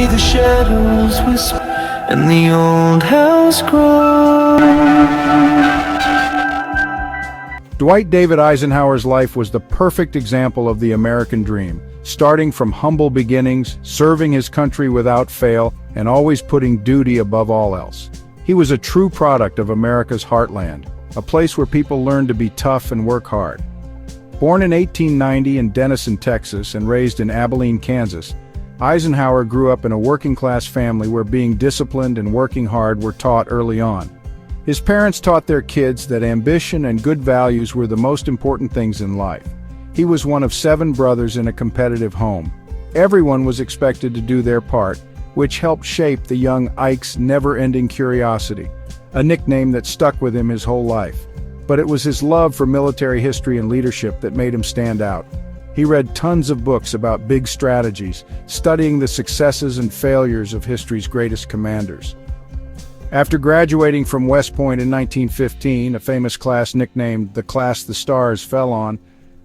see the shadows whisper and the old house grows. Dwight David Eisenhower's life was the perfect example of the American dream, starting from humble beginnings, serving his country without fail, and always putting duty above all else. He was a true product of America's heartland, a place where people learned to be tough and work hard. Born in 1890 in Denison, Texas, and raised in Abilene, Kansas, Eisenhower grew up in a working-class family where being disciplined and working hard were taught early on. His parents taught their kids that ambition and good values were the most important things in life. He was one of 7 brothers in a competitive home. Everyone was expected to do their part, which helped shape the young Ike's never-ending curiosity, a nickname that stuck with him his whole life. But it was his love for military history and leadership that made him stand out. He read tons of books about big strategies, studying the successes and failures of history's greatest commanders. After graduating from West Point in 1915, a famous class nicknamed the class the stars fell on,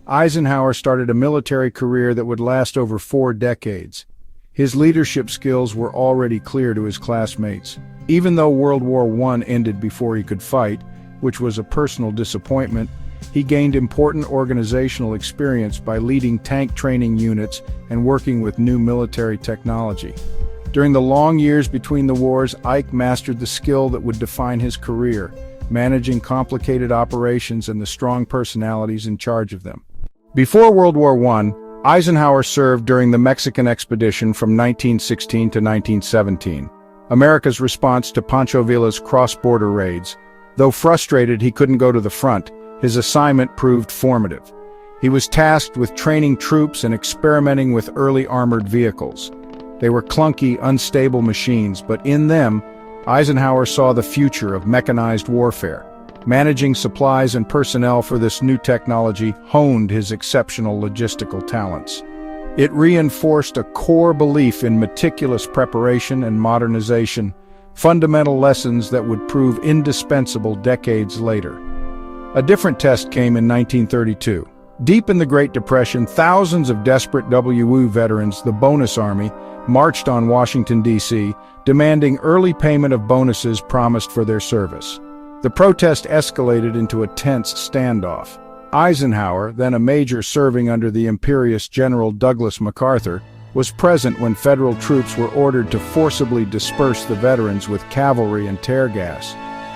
Eisenhower started a military career that would last over 4 decades. His leadership skills were already clear to his classmates. Even though World War I ended before he could fight, which was a personal disappointment, he gained important organizational experience by leading tank training units and working with new military technology. During the long years between the wars, Ike mastered the skill that would define his career, managing complicated operations and the strong personalities in charge of them. Before World War I, Eisenhower served during the Mexican expedition from 1916 to 1917, America's response to Pancho Villa's cross-border raids. Though frustrated he couldn't go to the front, his assignment proved formative. He was tasked with training troops and experimenting with early armored vehicles. They were clunky, unstable machines, but in them, Eisenhower saw the future of mechanized warfare. Managing supplies and personnel for this new technology honed his exceptional logistical talents. It reinforced a core belief in meticulous preparation and modernization, fundamental lessons that would prove indispensable decades later. A different test came in 1932. Deep in the Great Depression, thousands of desperate WU veterans, the Bonus Army, marched on Washington, D.C., demanding early payment of bonuses promised for their service. The protest escalated into a tense standoff. Eisenhower, then a major serving under the imperious General Douglas MacArthur, was present when federal troops were ordered to forcibly disperse the veterans with cavalry and tear gas.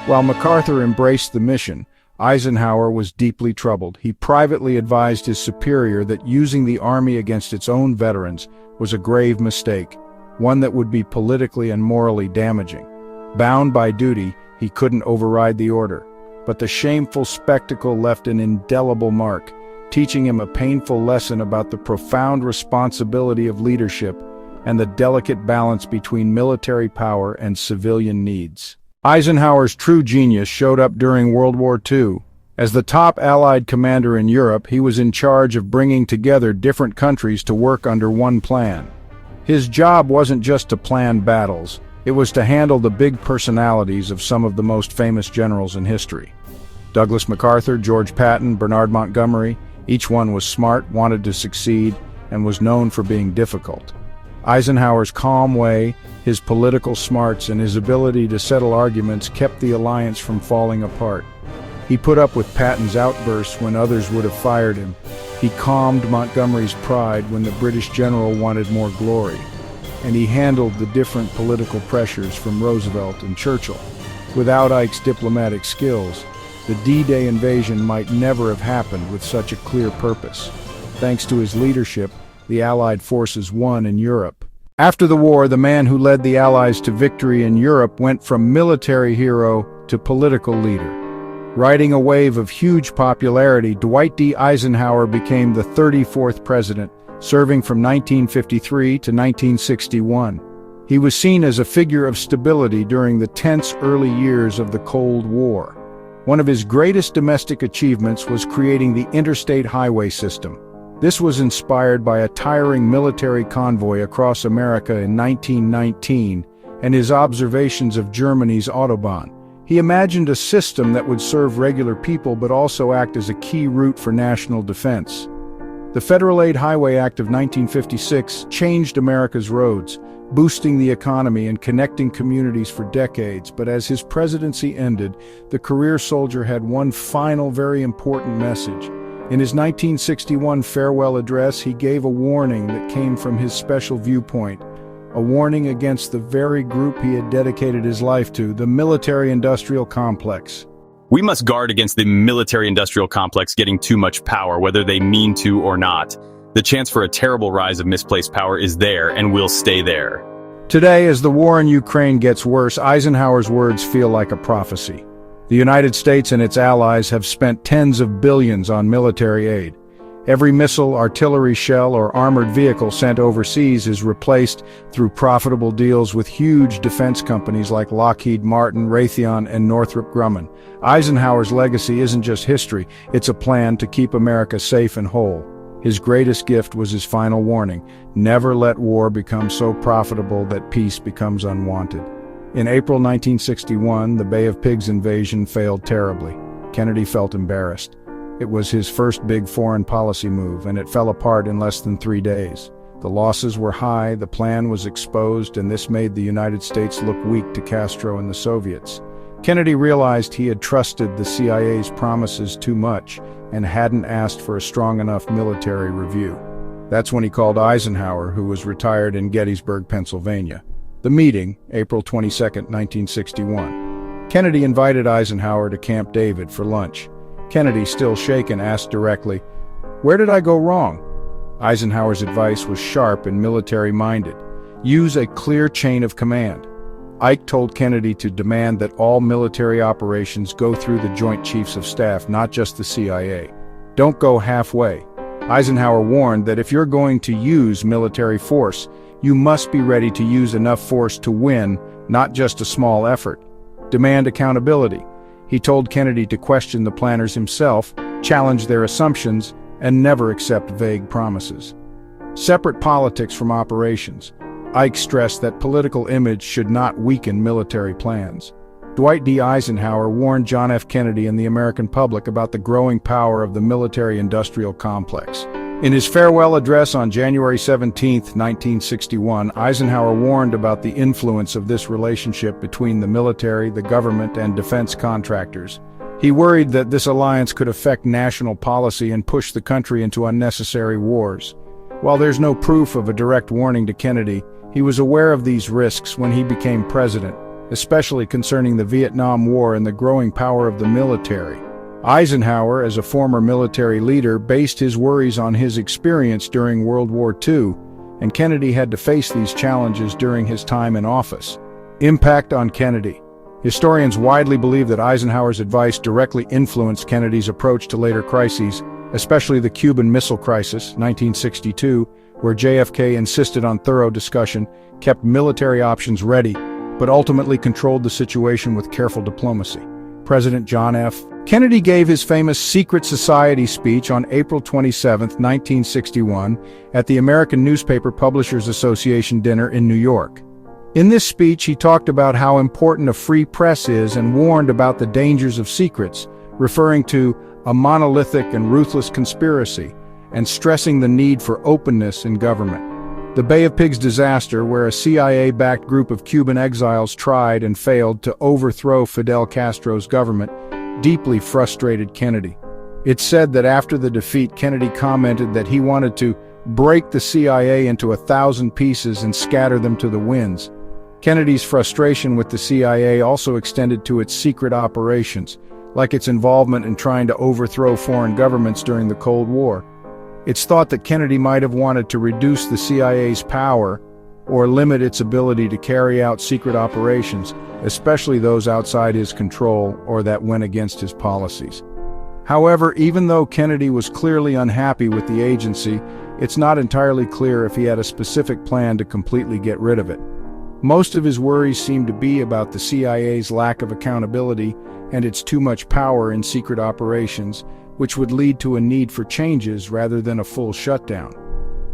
While MacArthur embraced the mission, Eisenhower was deeply troubled. He privately advised his superior that using the army against its own veterans was a grave mistake, one that would be politically and morally damaging. Bound by duty, he couldn't override the order, but the shameful spectacle left an indelible mark, teaching him a painful lesson about the profound responsibility of leadership and the delicate balance between military power and civilian needs. Eisenhower's true genius showed up during World War II. As the top Allied commander in Europe, he was in charge of bringing together different countries to work under one plan. His job wasn't just to plan battles, it was to handle the big personalities of some of the most famous generals in history. Douglas MacArthur, George Patton, Bernard Montgomery, each one was smart, wanted to succeed, and was known for being difficult. Eisenhower's calm way, his political smarts, and his ability to settle arguments kept the alliance from falling apart. He put up with Patton's outbursts when others would have fired him. He calmed Montgomery's pride when the British general wanted more glory. And he handled the different political pressures from Roosevelt and Churchill. Without Ike's diplomatic skills, the D-Day invasion might never have happened with such a clear purpose. Thanks to his leadership, the Allied forces won in Europe. After the war, the man who led the Allies to victory in Europe went from military hero to political leader. Riding a wave of huge popularity, Dwight D. Eisenhower became the 34th president, serving from 1953 to 1961. He was seen as a figure of stability during the tense early years of the Cold War. One of his greatest domestic achievements was creating the interstate highway system. This was inspired by a tiring military convoy across America in 1919 and his observations of Germany's Autobahn. He imagined a system that would serve regular people but also act as a key route for national defense. The Federal Aid Highway Act of 1956 changed America's roads, boosting the economy and connecting communities for decades. But as his presidency ended, the career soldier had one final, very important message. In his 1961 farewell address, he gave a warning that came from his special viewpoint, a warning against the very group he had dedicated his life to, the military-industrial complex. We must guard against the military-industrial complex getting too much power, whether they mean to or not. The chance for a terrible rise of misplaced power is there and will stay there. Today, as the war in Ukraine gets worse, Eisenhower's words feel like a prophecy. The United States and its allies have spent tens of billions on military aid. Every missile, artillery shell, or armored vehicle sent overseas is replaced through profitable deals with huge defense companies like Lockheed Martin, Raytheon, and Northrop Grumman. Eisenhower's legacy isn't just history, it's a plan to keep America safe and whole. His greatest gift was his final warning: never let war become so profitable that peace becomes unwanted. In April 1961, the Bay of Pigs invasion failed terribly. Kennedy felt embarrassed. It was his first big foreign policy move, and it fell apart in less than 3 days. The losses were high, the plan was exposed, and this made the United States look weak to Castro and the Soviets. Kennedy realized he had trusted the CIA's promises too much and hadn't asked for a strong enough military review. That's when he called Eisenhower, who was retired in Gettysburg, Pennsylvania. The meeting, April 22, 1961. Kennedy invited Eisenhower to Camp David for lunch. Kennedy, still shaken, asked directly, "Where did I go wrong?" Eisenhower's advice was sharp and military-minded. Use a clear chain of command. Ike told Kennedy to demand that all military operations go through the Joint Chiefs of Staff, not just the CIA. Don't go halfway. Eisenhower warned that if you're going to use military force, you must be ready to use enough force to win, not just a small effort. Demand accountability. He told Kennedy to question the planners himself, challenge their assumptions, and never accept vague promises. Separate politics from operations. Ike stressed that political image should not weaken military plans. Dwight D. Eisenhower warned John F. Kennedy and the American public about the growing power of the military-industrial complex. In his farewell address on January 17, 1961, Eisenhower warned about the influence of this relationship between the military, the government, and defense contractors. He worried that this alliance could affect national policy and push the country into unnecessary wars. While there's no proof of a direct warning to Kennedy, he was aware of these risks when he became president, especially concerning the Vietnam War and the growing power of the military. Eisenhower, as a former military leader, based his worries on his experience during World War II, and Kennedy had to face these challenges during his time in office. Impact on Kennedy. Historians widely believe that Eisenhower's advice directly influenced Kennedy's approach to later crises, especially the Cuban Missile Crisis, 1962, where JFK insisted on thorough discussion, kept military options ready, but ultimately controlled the situation with careful diplomacy. President John F. Kennedy gave his famous Secret Society speech on April 27, 1961, at the American Newspaper Publishers Association dinner in New York. In this speech, he talked about how important a free press is and warned about the dangers of secrets, referring to a monolithic and ruthless conspiracy, and stressing the need for openness in government. The Bay of Pigs disaster, where a CIA-backed group of Cuban exiles tried and failed to overthrow Fidel Castro's government, deeply frustrated Kennedy. It's said that after the defeat, Kennedy commented that he wanted to break the CIA into 1,000 pieces and scatter them to the winds. Kennedy's frustration with the CIA also extended to its secret operations, like its involvement in trying to overthrow foreign governments during the Cold War. It's thought that Kennedy might have wanted to reduce the CIA's power or limit its ability to carry out secret operations, especially those outside his control or that went against his policies. However, even though Kennedy was clearly unhappy with the agency, it's not entirely clear if he had a specific plan to completely get rid of it. Most of his worries seem to be about the CIA's lack of accountability and its too much power in secret operations, which would lead to a need for changes rather than a full shutdown.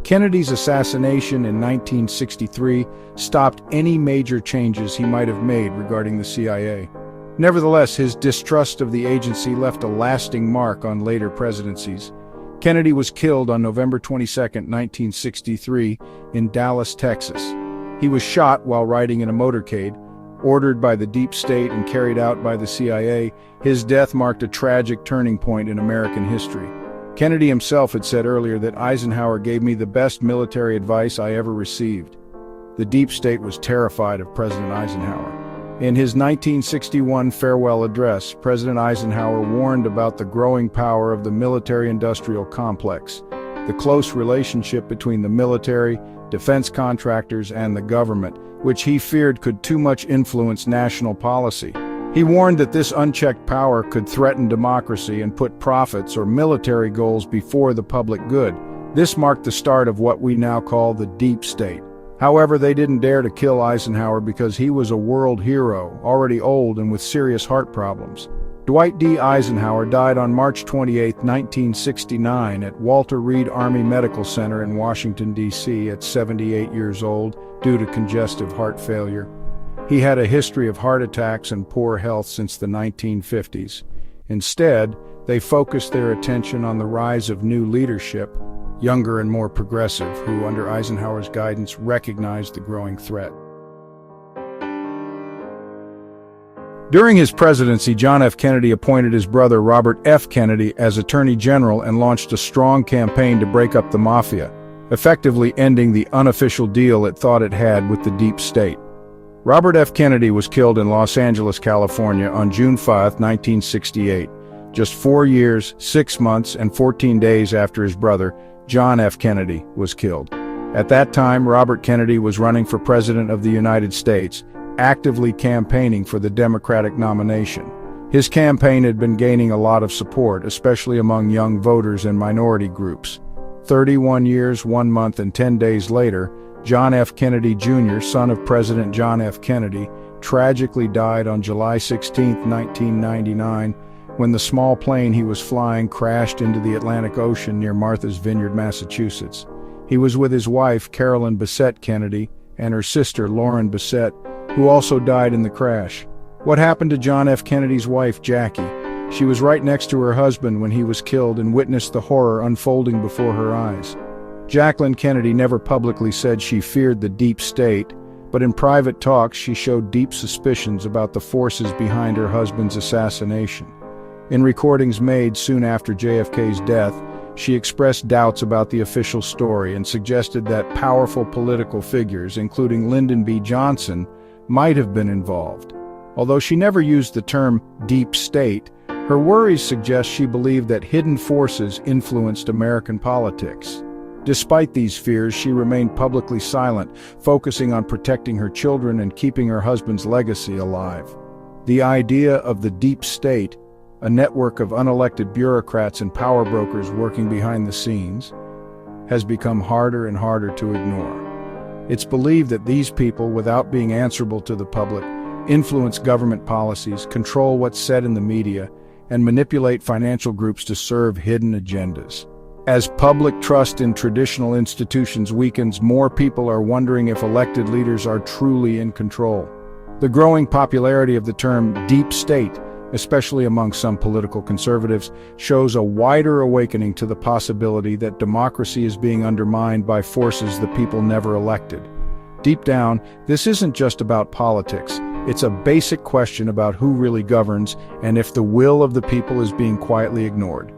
Kennedy's assassination in 1963 stopped any major changes he might have made regarding the CIA. Nevertheless, his distrust of the agency left a lasting mark on later presidencies. Kennedy was killed on November 22, 1963, in Dallas, Texas. He was shot while riding in a motorcade, ordered by the deep state and carried out by the CIA. His death marked a tragic turning point in American history. Kennedy himself had said earlier that Eisenhower gave me the best military advice I ever received. The deep state was terrified of President Eisenhower. In his 1961 farewell address, President Eisenhower warned about the growing power of the military-industrial complex, the close relationship between the military, defense contractors, and the government, which he feared could too much influence national policy. He warned that this unchecked power could threaten democracy and put profits or military goals before the public good. This marked the start of what we now call the deep state. However, they didn't dare to kill Eisenhower because he was a world hero, already old and with serious heart problems. Dwight D. Eisenhower died on March 28, 1969 at Walter Reed Army Medical Center in Washington, D.C. at 78 years old due to congestive heart failure. He had a history of heart attacks and poor health since the 1950s. Instead, they focused their attention on the rise of new leadership, younger and more progressive, who, under Eisenhower's guidance, recognized the growing threat. During his presidency, John F. Kennedy appointed his brother Robert F. Kennedy as Attorney General and launched a strong campaign to break up the mafia, effectively ending the unofficial deal it thought it had with the deep state. Robert F. Kennedy was killed in Los Angeles, California on June 5, 1968, just 4 years, 6 months, and 14 days after his brother, John F. Kennedy, was killed. At that time, Robert Kennedy was running for President of the United States, actively campaigning for the Democratic nomination. His campaign had been gaining a lot of support, especially among young voters and minority groups. 31 years, 1 month, and 10 days later, John F. Kennedy Jr., son of President John F. Kennedy, tragically died on July 16, 1999, when the small plane he was flying crashed into the Atlantic Ocean near Martha's Vineyard, Massachusetts. He was with his wife, Carolyn Bessette Kennedy, and her sister, Lauren Bessette, who also died in the crash. What happened to John F. Kennedy's wife, Jackie? She was right next to her husband when he was killed and witnessed the horror unfolding before her eyes. Jacqueline Kennedy never publicly said she feared the deep state, but in private talks she showed deep suspicions about the forces behind her husband's assassination. In recordings made soon after JFK's death, she expressed doubts about the official story and suggested that powerful political figures, including Lyndon B. Johnson, might have been involved. Although she never used the term deep state, her worries suggest she believed that hidden forces influenced American politics. Despite these fears, she remained publicly silent, focusing on protecting her children and keeping her husband's legacy alive. The idea of the deep state, a network of unelected bureaucrats and power brokers working behind the scenes, has become harder and harder to ignore. It's believed that these people, without being answerable to the public, influence government policies, control what's said in the media, and manipulate financial groups to serve hidden agendas. As public trust in traditional institutions weakens, more people are wondering if elected leaders are truly in control. The growing popularity of the term deep state, especially among some political conservatives, shows a wider awakening to the possibility that democracy is being undermined by forces the people never elected. Deep down, this isn't just about politics. It's a basic question about who really governs and if the will of the people is being quietly ignored.